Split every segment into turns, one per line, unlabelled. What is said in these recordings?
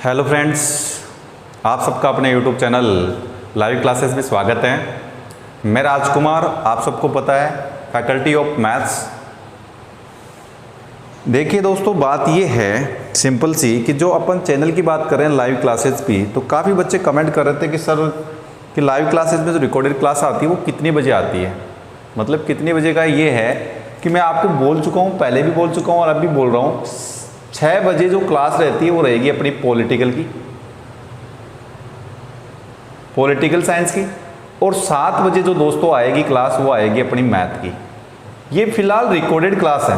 Hello friends, आप सबका अपने यूट्यूब चैनल लाइव क्लासेस में स्वागत है। मैं राजकुमार, आप सबको पता है, फैकल्टी ऑफ मैथ्स। देखिए दोस्तों, बात ये है सिंपल सी कि जो अपन चैनल की बात कर रहे हैं लाइव क्लासेस की, तो काफ़ी बच्चे कमेंट कर रहे थे कि सर कि लाइव क्लासेस में जो रिकॉर्डेड क्लास आती है वो कितने बजे आती है। मतलब कितने बजे का ये है कि मैं आपको बोल चुका हूँ, पहले भी बोल चुका हूँ और अब भी बोल रहा हूँ, 6 बजे जो क्लास रहती है वो रहेगी अपनी पॉलिटिकल साइंस की, और 7 बजे जो दोस्तों आएगी क्लास वो आएगी अपनी मैथ की। ये फिलहाल रिकॉर्डेड क्लास है।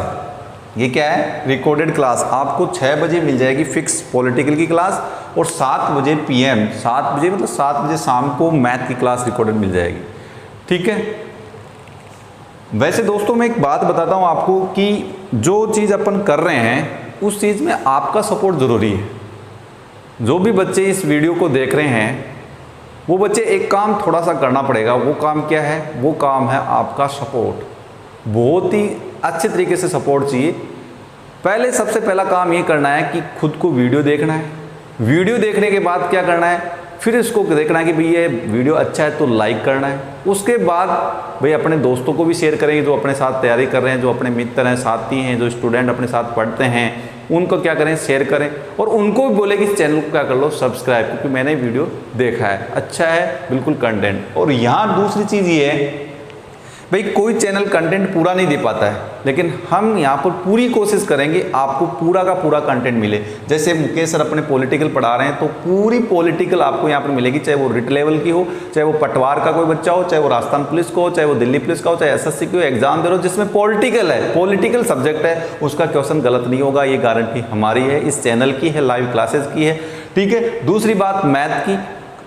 ये क्या है? Recorded class. आपको 6 बजे मिल जाएगी फिक्स पॉलिटिकल की क्लास, और 7 बजे PM, 7 बजे मतलब 7 बजे शाम को मैथ की क्लास रिकॉर्डेड मिल जाएगी। ठीक है। वैसे दोस्तों मैं एक बात बताता हूँ आपको कि जो चीज़ अपन कर रहे हैं उस चीज़ में आपका सपोर्ट ज़रूरी है। जो भी बच्चे इस वीडियो को देख रहे हैं वो बच्चे एक काम थोड़ा सा करना पड़ेगा। वो काम क्या है? वो काम है आपका सपोर्ट। बहुत ही अच्छे तरीके से सपोर्ट चाहिए। पहले सबसे पहला काम ये करना है कि खुद को वीडियो देखना है। वीडियो देखने के बाद क्या करना है? फिर इसको देखना है कि भाई ये वीडियो अच्छा है तो लाइक करना है। उसके बाद भाई अपने दोस्तों को भी शेयर करेंगे जो अपने साथ तैयारी कर रहे हैं, जो अपने मित्र हैं, साथी हैं, जो स्टूडेंट अपने साथ पढ़ते हैं, उनको क्या करें? शेयर करें। और उनको भी बोले कि इस चैनल को क्या कर लो, सब्सक्राइब, क्योंकि मैंने वीडियो देखा है, अच्छा है बिल्कुल कंटेंट। और यहाँ दूसरी चीज़ ये है भाई, कोई चैनल कंटेंट पूरा नहीं दे पाता है, लेकिन हम यहाँ पर पूरी कोशिश करेंगे आपको पूरा का पूरा कंटेंट मिले। जैसे मुकेश सर अपने पॉलिटिकल पढ़ा रहे हैं तो पूरी पॉलिटिकल आपको यहाँ पर मिलेगी, चाहे वो रिट लेवल की हो, चाहे वो पटवार का कोई बच्चा हो, चाहे वो राजस्थान पुलिस को हो, चाहे वो दिल्ली पुलिस का हो, चाहे SSC की हो, एग्जाम दे रहे हो जिसमें पॉलिटिकल है, पॉलिटिकल सब्जेक्ट है, उसका क्वेश्चन गलत नहीं होगा, ये गारंटी हमारी है, इस चैनल की है, लाइव क्लासेस की है। ठीक है। दूसरी बात मैथ की,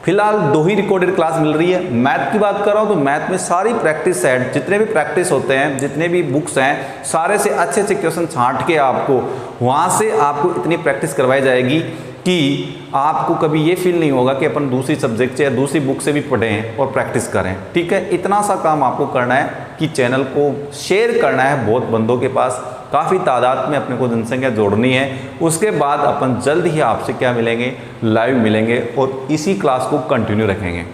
फिलहाल 2 ही रिकॉर्डेड क्लास मिल रही है। मैथ की बात कर रहा हूँ तो मैथ में सारी प्रैक्टिस सेट, जितने भी प्रैक्टिस होते हैं, जितने भी बुक्स हैं, सारे से अच्छे अच्छे क्वेश्चन छांट के आपको वहाँ से आपको इतनी प्रैक्टिस करवाई जाएगी कि आपको कभी ये फील नहीं होगा कि अपन दूसरी सब्जेक्ट से या दूसरी बुक से भी पढ़ें और प्रैक्टिस करें। ठीक है। इतना सा काम आपको करना है कि चैनल को शेयर करना है बहुत बंदों के पास, काफ़ी तादाद में अपने को जनसंख्या जोड़नी है। उसके बाद अपन जल्द ही आपसे क्या मिलेंगे? लाइव मिलेंगे और इसी क्लास को कंटिन्यू रखेंगे।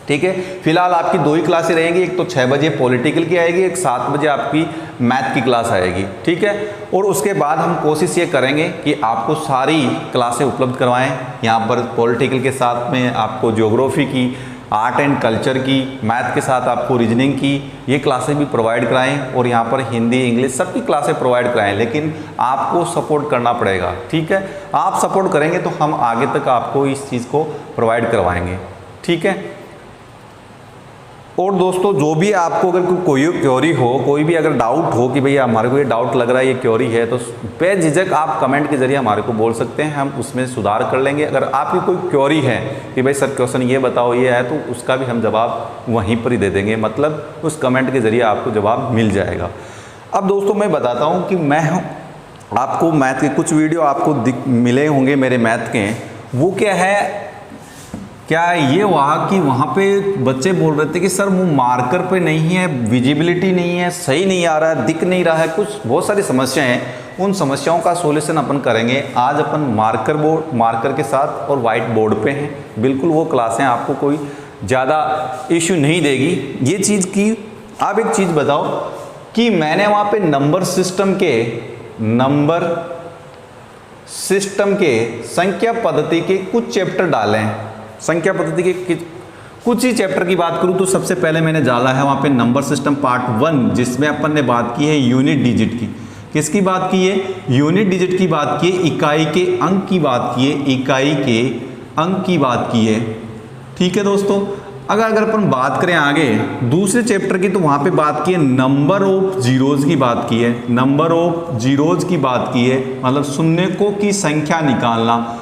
ठीक है। फिलहाल आपकी 2 ही क्लासें रहेंगी, एक तो 6 बजे पॉलिटिकल की आएगी, एक 7 बजे आपकी मैथ की क्लास आएगी। ठीक है। और उसके बाद हम कोशिश ये करेंगे कि आपको सारी क्लासें उपलब्ध करवाएं। यहाँ पर पॉलिटिकल के साथ में आपको ज्योग्राफी की, आर्ट एंड कल्चर की, मैथ के साथ आपको रीजनिंग की ये क्लासें भी प्रोवाइड कराएं, और यहाँ पर हिंदी, इंग्लिश सबकी क्लासें प्रोवाइड कराएं। लेकिन आपको सपोर्ट करना पड़ेगा। ठीक है। आप सपोर्ट करेंगे तो हम आगे तक आपको इस चीज़ को प्रोवाइड करवाएंगे। ठीक है। और दोस्तों जो भी आपको अगर कोई क्वेरी हो, कोई भी अगर डाउट हो कि भैया हमारे को ये डाउट लग रहा है, ये क्वेरी है, तो बेझिझक आप कमेंट के जरिए हमारे को बोल सकते हैं, हम उसमें सुधार कर लेंगे। अगर आपकी कोई क्वेरी है कि भाई सर क्वेश्चन ये बताओ, ये है, तो उसका भी हम जवाब वहीं पर ही दे देंगे। मतलब उस कमेंट के जरिए आपको जवाब मिल जाएगा। अब दोस्तों मैं बताता हूँ कि मैं आपको मैथ के कुछ वीडियो आपको मिले होंगे मेरे मैथ के। वो क्या है, क्या ये वहाँ की वहाँ पे बच्चे बोल रहे थे कि सर वो मार्कर पे नहीं है, विजिबिलिटी नहीं है, सही नहीं आ रहा है, दिख नहीं रहा है, कुछ बहुत सारी समस्याएं हैं। उन समस्याओं का सॉल्यूशन अपन करेंगे। आज अपन मार्कर के साथ और वाइट बोर्ड पे हैं। बिल्कुल वो क्लासें आपको कोई ज़्यादा इश्यू नहीं देगी ये चीज़ की। आप एक चीज़ बताओ कि मैंने वहाँ पे नंबर सिस्टम के संख्या पद्धति के कुछ चैप्टर डाले हैं। संख्या पद्धति के कुछ ही चैप्टर की बात करूं तो सबसे पहले मैंने डाला है वहाँ पे नंबर सिस्टम पार्ट 1, जिसमें अपन ने बात की है यूनिट डिजिट की। किसकी बात की है? यूनिट डिजिट की बात की है, इकाई के अंक की बात की है, इकाई के अंक की बात की है। ठीक है दोस्तों। अगर अपन बात करें आगे दूसरे चैप्टर की, तो वहाँ पे बात की है नंबर ऑफ जीरोज की बात की है, नंबर ऑफ जीरोज की बात की है, मतलब शून्यकों की संख्या निकालना,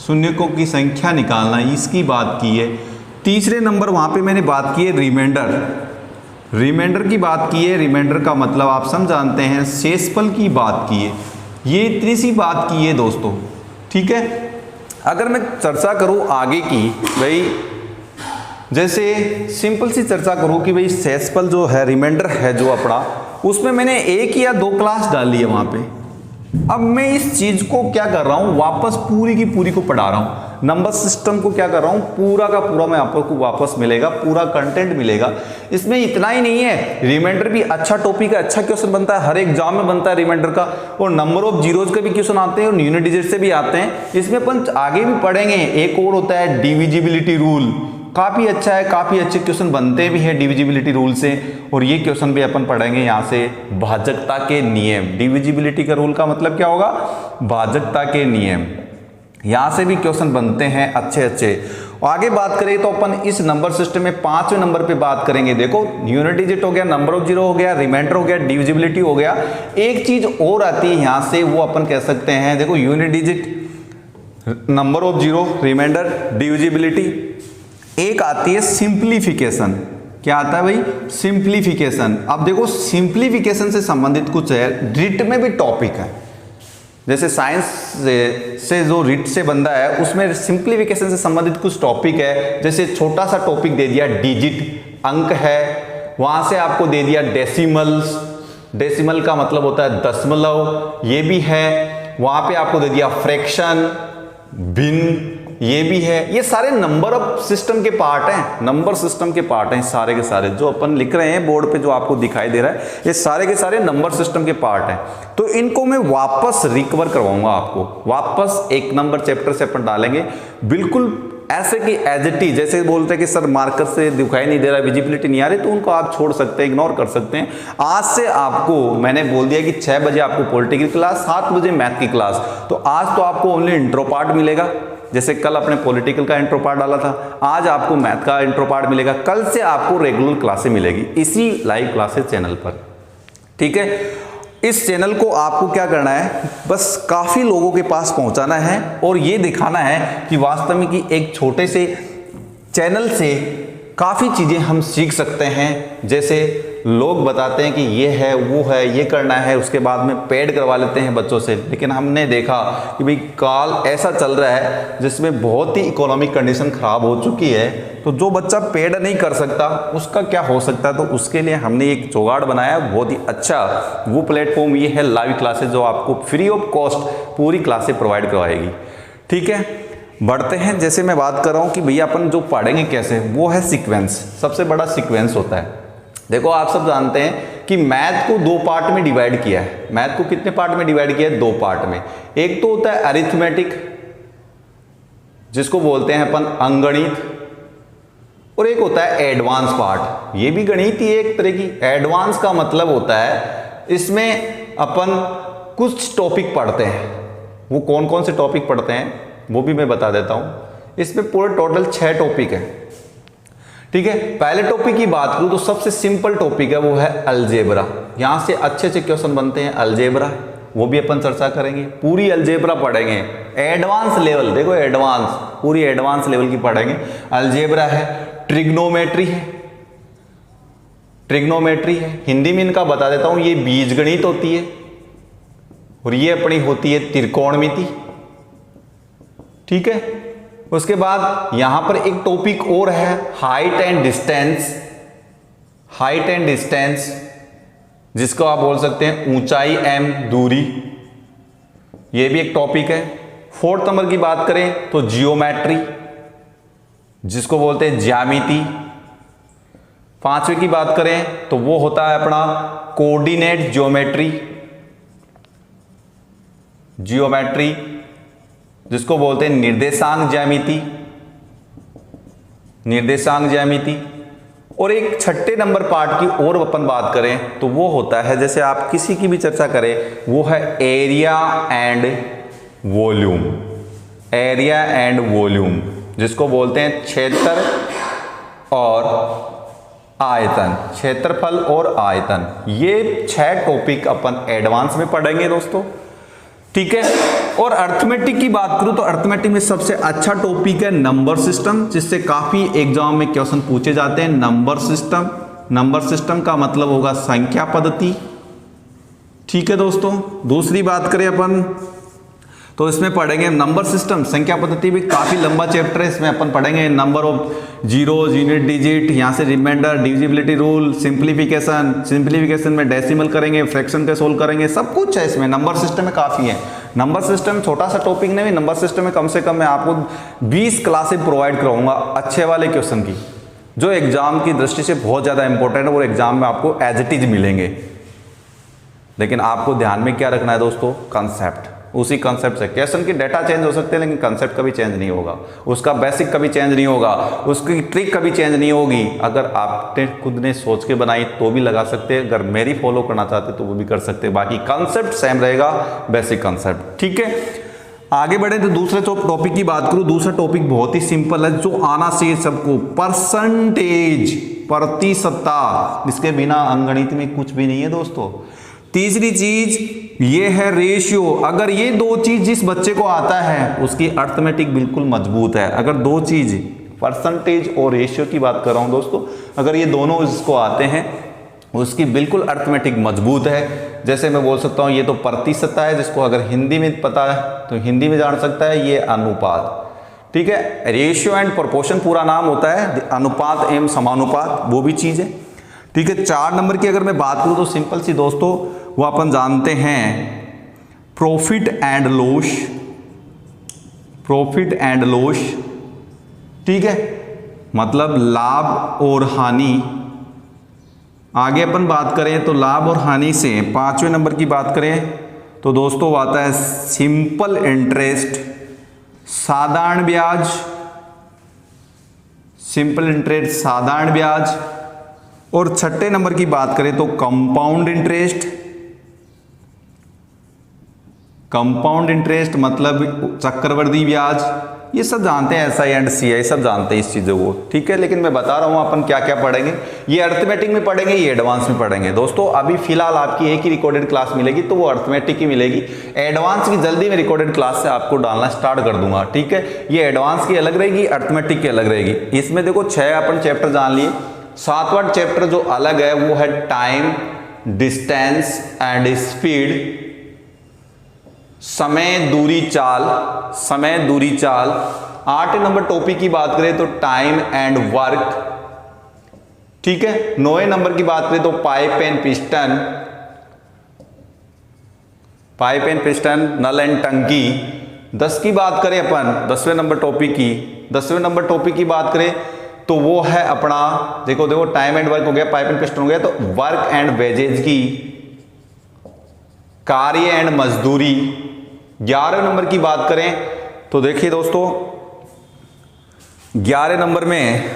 शून्यकों की संख्या निकालना, इसकी बात की है। तीसरे नंबर वहाँ पे मैंने बात की है रिमाइंडर की बात की है। रिमाइंडर का मतलब आप सब जानते हैं, शेषफल की बात की है। ये इतनी सी बात की है दोस्तों। ठीक है। अगर मैं चर्चा करूँ आगे की, भाई जैसे सिंपल सी चर्चा करूँ कि भाई शेषफल जो है, रिमाइंडर है जो अपना, उसमें मैंने 1 या 2 क्लास डाली है वहाँ पे। अब मैं इस चीज को क्या कर रहा हूं, वापस पूरी की पूरी को पढ़ा रहा हूं। नंबर सिस्टम को क्या कर रहा हूं, पूरा का पूरा मैं आपको वापस मिलेगा, पूरा कंटेंट मिलेगा। इसमें इतना ही नहीं है, रिमाइंडर भी अच्छा टॉपिक है, अच्छा क्वेश्चन बनता है, हर एग्जाम में बनता है रिमाइंडर का, और नंबर ऑफ जीरोज के भी क्वेश्चन आते हैं और यूनिट डिजिट से भी आते हैं। इसमें अपन आगे भी पढ़ेंगे। एक और होता है डिविजिबिलिटी रूल, काफी अच्छा है, काफी अच्छे क्वेश्चन बनते भी हैं डिविजिबिलिटी रूल से, और ये क्वेश्चन भी अपन पढ़ेंगे यहाँ से। भाजकता के नियम, डिविजिबिलिटी का रूल का मतलब क्या होगा, भाजकता के नियम, यहाँ से भी क्वेश्चन बनते हैं अच्छे अच्छे। आगे बात करें तो अपन इस नंबर सिस्टम में 5वें नंबर पे बात करेंगे। देखो यूनिट डिजिट हो गया, नंबर ऑफ जीरो हो गया, रिमाइंडर हो गया, डिविजिबिलिटी हो गया। एक चीज और आती है यहाँ से, वो अपन कह सकते हैं, देखो unit digit, number of zero, remainder, divisibility, एक आती है सिंप्लीफिकेशन। क्या आता है भाई, सिंप्लीफिकेशन। अब देखो सिंप्लीफिकेशन से संबंधित कुछ है, रिट में भी टॉपिक है, जैसे साइंस से जो रिट से बंदा है उसमें सिंप्लीफिकेशन से संबंधित कुछ टॉपिक है। जैसे छोटा सा टॉपिक दे दिया डिजिट, अंक है, वहां से आपको दे दिया डेसिमल्स, डेसिमल का मतलब होता है दशमलव, ये भी है। वहां पे आपको दे दिया फ्रैक्शन, भिन्न, ये भी है। ये सारे नंबर ऑफ सिस्टम के पार्ट हैं, नंबर सिस्टम के पार्ट हैं सारे के सारे, जो अपन लिख रहे हैं बोर्ड पे, जो आपको दिखाई दे रहा है, ये सारे के सारे नंबर सिस्टम के पार्ट हैं। तो इनको मैं वापस रिकवर करवाऊंगा आपको, वापस एक नंबर चैप्टर से अपन डालेंगे, बिल्कुल ऐसे कि एज इट इज। जैसे बोलते हैं कि सर मार्कर से दिखाई नहीं दे रहा, विजिबिलिटी नहीं आ रही, तो उनको आप छोड़ सकते हैं, इग्नोर कर सकते हैं। आज से आपको मैंने बोल दिया कि 6 बजे आपको पॉलिटिकल क्लास, 7 बजे मैथ की क्लास। तो आज तो आपको ओनली इंट्रो पार्ट मिलेगा, जैसे कल अपने पॉलिटिकल का इंट्रो पार्ट डाला था, आज आपको मैथ का इंट्रो पार्ट मिलेगा, कल से आपको रेगुलर क्लासें मिलेगी इसी लाइव क्लासेस चैनल पर। ठीक है, इस चैनल को आपको क्या करना है, बस काफी लोगों के पास पहुंचाना है और ये दिखाना है कि वास्तव में कि एक छोटे से चैनल से काफी चीजें हम सीख सकते हैं। जैसे लोग बताते हैं कि ये है, वो है, ये करना है, उसके बाद में पेड करवा लेते हैं बच्चों से, लेकिन हमने देखा कि भाई काल ऐसा चल रहा है जिसमें बहुत ही इकोनॉमिक कंडीशन खराब हो चुकी है, तो जो बच्चा पेड नहीं कर सकता उसका क्या हो सकता है। तो उसके लिए हमने एक जुगाड़ बनाया बहुत ही अच्छा, वो प्लेटफॉर्म ये है लाइव क्लासेस, जो आपको फ्री ऑफ कॉस्ट पूरी क्लासें प्रोवाइड करवाएगी। ठीक है, बढ़ते हैं। जैसे मैं बात कर रहा हूँ कि भैया अपन जो पढ़ेंगे कैसे, वो है सीक्वेंस, सबसे बड़ा सीक्वेंस होता है। देखो आप सब जानते हैं कि मैथ को 2 पार्ट में डिवाइड किया है। मैथ को कितने पार्ट में डिवाइड किया है, 2 पार्ट में। एक तो होता है अरिथमेटिक, जिसको बोलते हैं अपन अंगणित, और एक होता है एडवांस पार्ट, ये भी गणित ही एक तरह की। एडवांस का मतलब होता है इसमें अपन कुछ टॉपिक पढ़ते हैं, वो कौन कौन से टॉपिक पढ़ते हैं वो भी मैं बता देता हूं। इसमें पूरे टोटल 6 टॉपिक है। ठीक है, पहले टॉपिक की बात करूं तो सबसे सिंपल टॉपिक है, वो है अलजेब्रा। यहां से अच्छे अच्छे क्वेश्चन बनते हैं अलजेब्रा, वो भी अपन चर्चा करेंगे। पूरी अलजेब्रा पढ़ेंगे, एडवांस लेवल, देखो एडवांस, पूरी एडवांस लेवल की पढ़ेंगे। अलजेब्रा है, ट्रिग्नोमेट्री है, ट्रिग्नोमेट्री है, हिंदी में इनका बता देता हूं, ये बीजगणित होती है और ये अपनी होती है त्रिकोणमिति। ठीक है, उसके बाद यहां पर एक टॉपिक और है height and distance, height and distance, जिसको आप बोल सकते हैं ऊंचाई एम दूरी, ये भी एक टॉपिक है। 4th नंबर की बात करें तो जियोमेट्री, जिसको बोलते हैं ज्यामिति। 5वें की बात करें तो वो होता है अपना कोऑर्डिनेट ज्योमेट्री, जियोमेट्री, जिसको बोलते हैं निर्देशांक ज्यामिति, निर्देशांक ज्यामिति। और एक 6ठे नंबर पार्ट की और अपन बात करें तो वो होता है, जैसे आप किसी की भी चर्चा करें, वो है area and volume, area and volume, जिसको बोलते हैं क्षेत्र और आयतन, क्षेत्रफल और आयतन। ये 6 टॉपिक अपन एडवांस में पढ़ेंगे दोस्तों। ठीक है, और अर्थमेटिक की बात करूं तो अर्थमेटिक में सबसे अच्छा टॉपिक है नंबर सिस्टम, जिससे काफी एग्जाम में क्वेश्चन पूछे जाते हैं। नंबर सिस्टम, नंबर सिस्टम का मतलब होगा संख्या पद्धति। ठीक है दोस्तों, दूसरी बात करें अपन तो इसमें पढ़ेंगे नंबर सिस्टम, संख्या पद्धति भी काफ़ी लंबा चैप्टर है, इसमें अपन पढ़ेंगे number of zeros, unit digit, यहाँ से रिमाइंडर, डिविजिबिलिटी रूल, सिंप्लीफिकेशन में डेसिमल करेंगे, फ्रैक्शन के सोल्व करेंगे, सब कुछ है इसमें। नंबर सिस्टम में काफ़ी है। नंबर सिस्टम छोटा सा टॉपिक नहीं, नंबर सिस्टम में कम से कम मैं आपको 20 क्लासेस प्रोवाइड कराऊंगा अच्छे वाले क्वेश्चन की, जो एग्जाम की दृष्टि से बहुत ज़्यादा इंपॉर्टेंट है और एग्जाम में आपको एज इट इज मिलेंगे। लेकिन आपको ध्यान में क्या रखना है दोस्तों, कंसेप्ट। उसी कंसेप्ट से क्वेश्चन की डाटा चेंज हो सकते हैं, लेकिन कंसेप्ट कभी चेंज नहीं होगा, उसका बेसिक कभी चेंज नहीं होगा, उसकी ट्रिक कभी चेंज नहीं होगी। अगर आपने खुद ने सोच के बनाई तो भी लगा सकते हैं, अगर मेरी फॉलो करना चाहते तो वो भी कर सकते हैं, बाकी कंसेप्ट सेम रहेगा, बेसिक कंसेप्ट। ठीक है, आगे बढ़े तो दूसरे टॉपिक की बात करूं। दूसरा टॉपिक बहुत ही सिंपल है, जो आना चाहिए सबको, परसेंटेज, प्रतिशतता। इसके बिना अंकगणित में कुछ भी नहीं है दोस्तों। तीसरी चीज ये है रेशियो। अगर ये दो चीज जिस बच्चे को आता है उसकी अर्थमेटिक बिल्कुल मजबूत है। अगर दो चीज, परसेंटेज और रेशियो की बात कर रहा हूं दोस्तों, अगर ये दोनों इसको आते हैं उसकी बिल्कुल अर्थमेटिक मजबूत है। जैसे मैं बोल सकता हूँ ये तो प्रतिशतता है, जिसको अगर हिंदी में पता है तो हिंदी में जान सकता है, ये अनुपात। ठीक है, रेशियो एंड प्रोपोर्शन पूरा नाम होता है, अनुपात एवं समानुपात, वो भी चीज है। ठीक है, 4 नंबर की अगर मैं बात करूं तो सिंपल सी दोस्तों, वो अपन जानते हैं profit and loss, profit and loss. ठीक है, मतलब लाभ और हानि। आगे अपन बात करें तो लाभ और हानि से 5वें नंबर की बात करें तो दोस्तों आता है सिंपल इंटरेस्ट, साधारण ब्याज, सिंपल इंटरेस्ट, साधारण ब्याज। और 6ठे नंबर की बात करें तो कंपाउंड इंटरेस्ट, कंपाउंड इंटरेस्ट मतलब चक्रवृद्धि ब्याज। ये सब जानते हैं, SI एंड CI सब जानते हैं इस चीज़ों को। ठीक है, लेकिन मैं बता रहा हूं अपन क्या क्या पढ़ेंगे। ये अर्थमेटिक में पढ़ेंगे, ये एडवांस में पढ़ेंगे दोस्तों। अभी फिलहाल आपकी एक ही रिकॉर्डेड क्लास मिलेगी, तो वो अर्थमेटिक ही मिलेगी। एडवांस की जल्दी मैं रिकॉर्डेड क्लास से आपको डालना स्टार्ट कर दूंगा। ठीक है, ये एडवांस की अलग रहेगी, अर्थमेटिक की अलग रहेगी। इसमें देखो 6 अपन चैप्टर जान लिए। 7वां चैप्टर जो अलग है वो है टाइम, डिस्टेंस एंड स्पीड, समय, दूरी, चाल, समय, दूरी, चाल। 8 नंबर टॉपिक की बात करें तो टाइम एंड वर्क। ठीक है, 9वें नंबर की बात करें तो pipe and piston, pipe and piston, नल एंड टंकी। 10 की बात करें अपन 10वें नंबर टॉपिक की, 10वें नंबर टॉपिक की बात करें तो वो है अपना, देखो टाइम एंड वर्क हो गया, पाइप एंड पिस्टन हो गया, तो वर्क एंड वेजेज की, कार्य एंड मजदूरी। 11वें नंबर की बात करें तो देखिए दोस्तों 11 नंबर में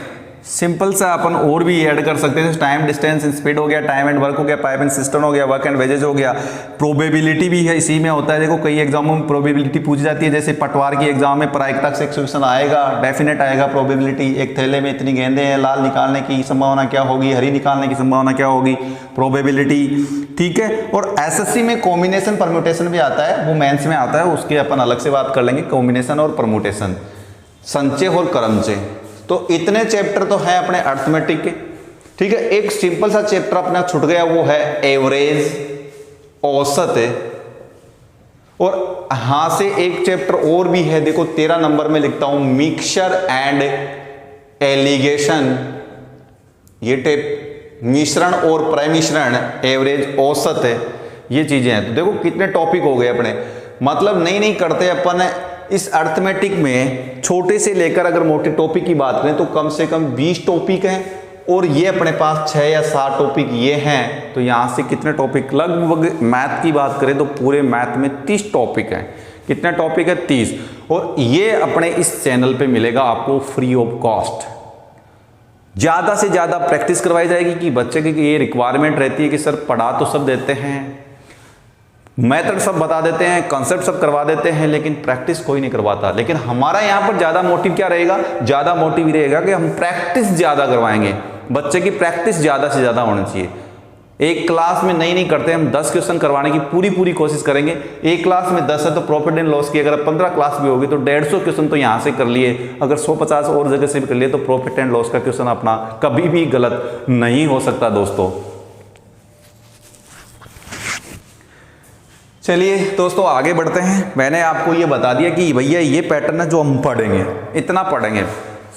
सिंपल सा अपन और भी ऐड कर सकते हैं। टाइम, डिस्टेंस, स्पीड हो गया, टाइम एंड वर्क हो गया, पाइप एंड सिस्टम हो गया, वर्क एंड वेजेज हो गया, प्रोबेबिलिटी भी है इसी में होता है। देखो कई एग्जामों में प्रोबेबिलिटी पूछी जाती है, जैसे पटवार की एग्जाम में प्रायिकता से क्वेश्चन आएगा, डेफिनेट आएगा प्रोबेबिलिटी। एक थैले में इतनी गेंदें हैं, लाल निकालने की संभावना क्या होगी, हरी निकालने की संभावना क्या होगी, प्रोबेबिलिटी। ठीक है, और SSC में कॉम्बिनेशन परम्यूटेशन भी आता है, वो मेंस में आता है, उसके अपन अलग से बात कर लेंगे। कॉम्बिनेशन और परम्यूटेशन, संचय और क्रमचय। तो इतने चैप्टर तो है अपने अर्थमेटिक के। ठीक है, एक सिंपल सा चैप्टर अपना छूट गया, वो है एवरेज, औसत है। और हां से एक चैप्टर और भी है, देखो 13 नंबर में लिखता हूं, मिक्सचर एंड एलिगेशन। ये मिश्रण और प्रमिश्रण, एवरेज, औसत है, ये चीजें हैं। तो देखो कितने टॉपिक हो गए अपने, मतलब नहीं करते अपन इस अर्थमेटिक में। छोटे से लेकर अगर मोटे टॉपिक की बात करें तो कम से कम 20 टॉपिक हैं, और ये अपने पास 6 या 7 टॉपिक ये हैं। तो यहाँ से कितने टॉपिक, लगभग मैथ की बात करें तो पूरे मैथ में 30 टॉपिक हैं। कितने टॉपिक है? 30। और ये अपने इस चैनल पे मिलेगा आपको फ्री ऑफ कॉस्ट। ज़्यादा से ज़्यादा प्रैक्टिस करवाई जाएगी कि बच्चे की ये रिक्वायरमेंट रहती है कि सर पढ़ा तो सब देते हैं, मेथड सब बता देते हैं, कॉन्सेप्ट सब करवा देते हैं, लेकिन प्रैक्टिस कोई नहीं करवाता। लेकिन हमारा यहाँ पर ज़्यादा मोटिव क्या रहेगा? ज़्यादा मोटिव रहेगा कि हम प्रैक्टिस ज़्यादा करवाएंगे, बच्चे की प्रैक्टिस ज़्यादा से ज़्यादा होनी चाहिए। एक क्लास में नहीं करते, हम 10 क्वेश्चन करवाने की पूरी कोशिश करेंगे। एक क्लास में 10 है तो प्रॉफिट एंड लॉस की अगर 15 क्लास भी होगी तो 150 क्वेश्चन तो यहाँ से कर लिए, अगर 150 और जगह से भी कर लिए तो प्रॉफिट एंड लॉस का क्वेश्चन अपना कभी भी गलत नहीं हो सकता दोस्तों। चलिए दोस्तों आगे बढ़ते हैं। मैंने आपको ये बता दिया कि भैया ये पैटर्न है जो हम पढ़ेंगे, इतना पढ़ेंगे।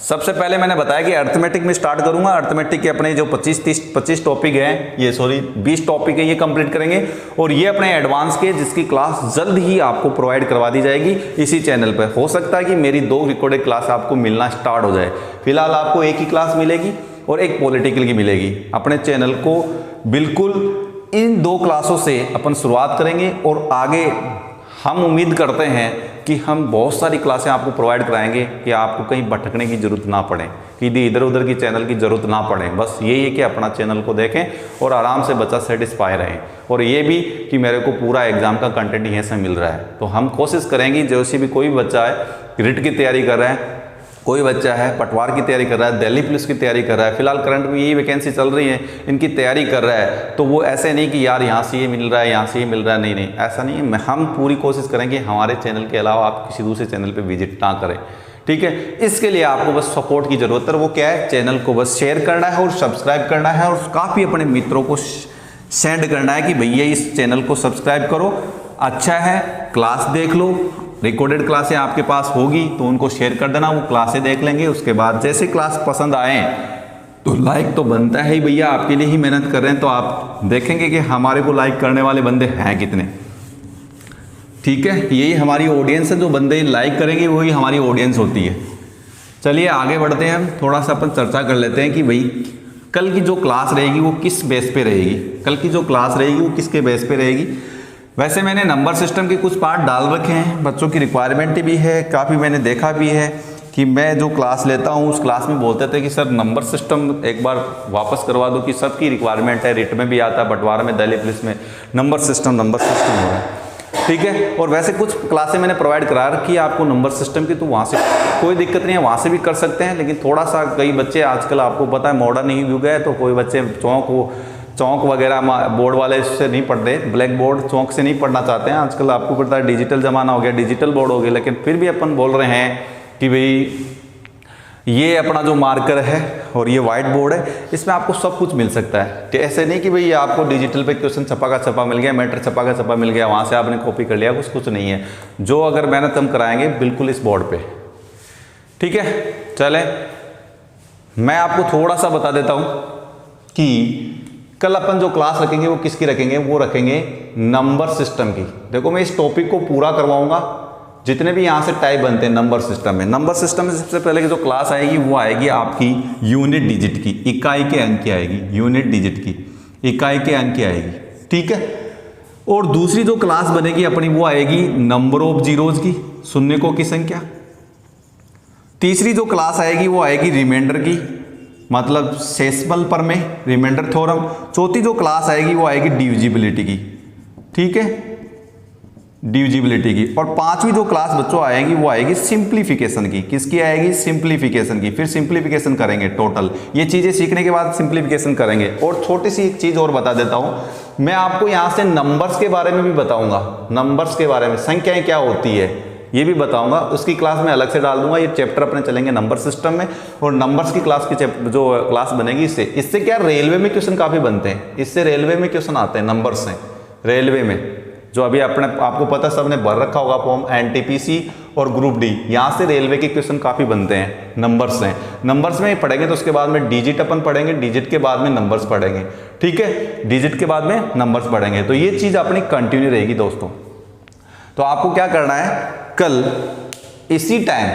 सबसे पहले मैंने बताया कि अर्थमेटिक में स्टार्ट करूंगा। अर्थमेटिक के अपने जो 25 टॉपिक हैं, ये 20 टॉपिक है, ये कंप्लीट करेंगे। और ये अपने एडवांस के जिसकी क्लास जल्द ही आपको प्रोवाइड करवा दी जाएगी इसी चैनल पर। हो सकता है कि मेरी 2 रिकॉर्डेड क्लास आपको मिलना स्टार्ट हो जाए। फिलहाल आपको एक ही क्लास मिलेगी और एक पॉलिटिकल की मिलेगी। अपने चैनल को बिल्कुल इन 2 क्लासों से अपन शुरुआत करेंगे और आगे हम उम्मीद करते हैं कि हम बहुत सारी क्लासें आपको प्रोवाइड कराएंगे कि आपको कहीं भटकने की ज़रूरत ना पड़े, कि इधर उधर की चैनल की ज़रूरत ना पड़े। बस यही है कि अपना चैनल को देखें और आराम से बच्चा सेटिस्फाई रहे। और ये भी कि मेरे को पूरा एग्ज़ाम का कंटेंट यहीं से मिल रहा है, तो हम कोशिश करेंगे जैसे भी कोई बच्चा है रिट की तैयारी कर रहा है, कोई बच्चा है पटवार की तैयारी कर रहा है, दिल्ली पुलिस की तैयारी कर रहा है, फिलहाल करंट में यही वैकेंसी चल रही है, इनकी तैयारी कर रहा है, तो वो ऐसे नहीं कि यार यहाँ से ये मिल रहा है, यहाँ से ये मिल रहा है, नहीं, ऐसा नहीं है। हम पूरी कोशिश करेंगे हमारे चैनल के अलावा आप किसी दूसरे चैनल पर विजिट ना करें, ठीक है। इसके लिए आपको बस सपोर्ट की ज़रूरत है। वो क्या है, चैनल को बस शेयर करना है और सब्सक्राइब करना है और काफ़ी अपने मित्रों को सेंड करना है कि भैया इस चैनल को सब्सक्राइब करो, अच्छा है, क्लास देख लो। रिकॉर्डेड क्लासें आपके पास होगी तो उनको शेयर कर देना, वो क्लासें देख लेंगे। उसके बाद जैसे क्लास पसंद आए तो लाइक तो बनता है ही भैया, आपके लिए ही मेहनत कर रहे हैं, तो आप देखेंगे कि हमारे को लाइक करने वाले बंदे हैं कितने, ठीक है। यही हमारी ऑडियंस है, जो बंदे लाइक करेंगे वही हमारी ऑडियंस होती है। चलिए आगे बढ़ते हैं, हम थोड़ा सा अपन चर्चा कर लेते हैं कि भाई कल की जो क्लास रहेगी वो किस बेस पे रहेगी। कल की जो क्लास रहेगी वो किसके बेस पे रहेगी। वैसे मैंने नंबर सिस्टम के कुछ पार्ट डाल रखे हैं, बच्चों की रिक्वायरमेंट भी है, काफ़ी मैंने देखा भी है कि मैं जो क्लास लेता हूँ उस क्लास में बोलते थे कि सर नंबर सिस्टम एक बार वापस करवा दो, कि सबकी रिक्वायरमेंट है, रिट में भी आता है, बंटवारा में, दिल्ली पुलिस में नंबर सिस्टम हो रहा है, ठीक है। और वैसे कुछ क्लासें मैंने प्रोवाइड करा रखी है आपको नंबर सिस्टम की, तो वहाँ से कोई दिक्कत नहीं है, वहाँ से भी कर सकते हैं। लेकिन थोड़ा सा कई बच्चे आजकल आपको पता है मॉडर्न ही युग है, तो कोई बच्चे चौंक वगैरह बोर्ड वाले से नहीं पढ़ रहे, ब्लैक बोर्ड चौंक से नहीं पढ़ना चाहते हैं। आजकल आपको पता है डिजिटल ज़माना हो गया, डिजिटल बोर्ड हो गया, लेकिन फिर भी अपन बोल रहे हैं कि भाई ये अपना जो मार्कर है और ये वाइट बोर्ड है, इसमें आपको सब कुछ मिल सकता है। कि ऐसे नहीं कि भाई आपको डिजिटल पे क्वेश्चन छपा का छपा मिल गया, मैटर छपा का छपा मिल गया, वहाँ से आपने कॉपी कर लिया, कुछ नहीं है। जो अगर मेहनत हम कराएंगे बिल्कुल इस बोर्ड पे, ठीक है। चले मैं आपको थोड़ा सा बता देता हूँ कि कल अपन जो क्लास रखेंगे वो किसकी रखेंगे, वो रखेंगे नंबर सिस्टम की। देखो मैं इस टॉपिक को पूरा करवाऊंगा, जितने भी यहाँ से टाइप बनते हैं नंबर सिस्टम में। नंबर सिस्टम में सबसे पहले की जो क्लास आएगी वो आएगी आपकी यूनिट डिजिट की, इकाई के अंक की आएगी, यूनिट डिजिट की इकाई के अंक की आएगी, ठीक है। और दूसरी जो क्लास बनेगी अपनी वो आएगी नंबर ऑफ जीरोज की, शून्यकों की संख्या। तीसरी जो क्लास आएगी वो आएगी रिमाइंडर की, मतलब सेसिमल पर में रिमाइंडर थ्योरम। चौथी जो क्लास आएगी वो आएगी डिविजिबिलिटी की, ठीक है, डिविजिबिलिटी की। और पांचवी जो क्लास बच्चों आएगी वो आएगी सिंप्लीफिकेशन की। किसकी आएगी, सिंप्लीफिकेशन की। फिर सिंप्लीफिकेशन करेंगे टोटल, ये चीजें सीखने के बाद सिंप्लीफिकेशन करेंगे। और छोटी सी एक चीज और बता देता हूं, मैं आपको यहां से नंबर्स के बारे में भी बताऊंगा, नंबर्स के बारे में, संख्याएं क्या होती है ये भी बताऊंगा। उसकी क्लास में अलग से डाल दूंगा, ये चैप्टर अपने चलेंगे नंबर सिस्टम में। और नंबर्स की क्लास की जो क्लास बनेगी इससे क्या रेलवे में क्वेश्चन काफी बनते हैं, इससे रेलवे में क्वेश्चन आते हैं नंबर से। रेलवे में जो अभी आपको पता सबने भर रखा होगा फॉर्म, एनटीपीसी और ग्रुप डी, यहाँ से रेलवे के क्वेश्चन काफी बनते हैं नंबर्स से। नंबर्स में पढ़ेंगे तो उसके बाद में डिजिट अपन पढ़ेंगे, डिजिट के बाद में नंबर्स पढ़ेंगे, ठीक है, डिजिट के बाद में नंबर्स पढ़ेंगे। तो ये चीज अपनी कंटिन्यू रहेगी दोस्तों। तो आपको क्या करना है, कल इसी टाइम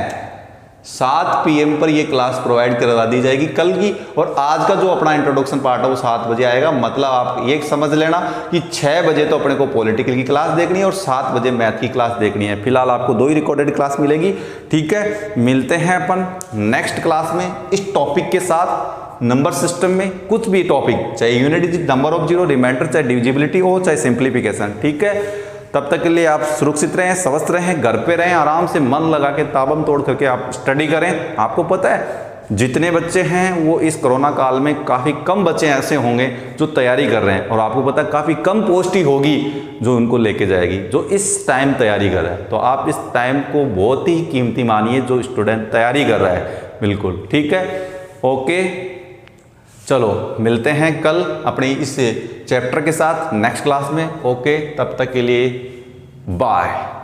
7 PM पर ये क्लास प्रोवाइड करवा दी जाएगी कल की। और आज का जो अपना इंट्रोडक्शन पार्ट है वो 7 बजे आएगा। मतलब आप ये समझ लेना कि 6 बजे तो अपने को पॉलिटिकल की क्लास देखनी है और 7 बजे मैथ की क्लास देखनी है। फिलहाल आपको 2 ही रिकॉर्डेड क्लास मिलेगी, ठीक है। मिलते हैं अपन नेक्स्ट क्लास में इस टॉपिक के साथ, नंबर सिस्टम में कुछ भी टॉपिक, चाहे unit digit, number of zero, remainder, चाहे डिविजिबिलिटी हो, चाहे सिंप्लीफिकेशन, ठीक है। तब तक के लिए आप सुरक्षित रहें, स्वस्थ रहें, घर पे रहें, आराम से मन लगा के ताबम तोड़ करके आप स्टडी करें। आपको पता है जितने बच्चे हैं वो इस कोरोना काल में काफ़ी कम बच्चे ऐसे होंगे जो तैयारी कर रहे हैं, और आपको पता है काफ़ी कम पोस्ट ही होगी जो उनको लेके जाएगी, जो इस टाइम तैयारी कर रहा है। तो आप इस टाइम को बहुत ही कीमती मानिए जो स्टूडेंट तैयारी कर रहा है, बिल्कुल ठीक है। ओके, चलो मिलते हैं कल अपने इस चैप्टर के साथ नेक्स्ट क्लास में। ओके, तब तक के लिए बाय।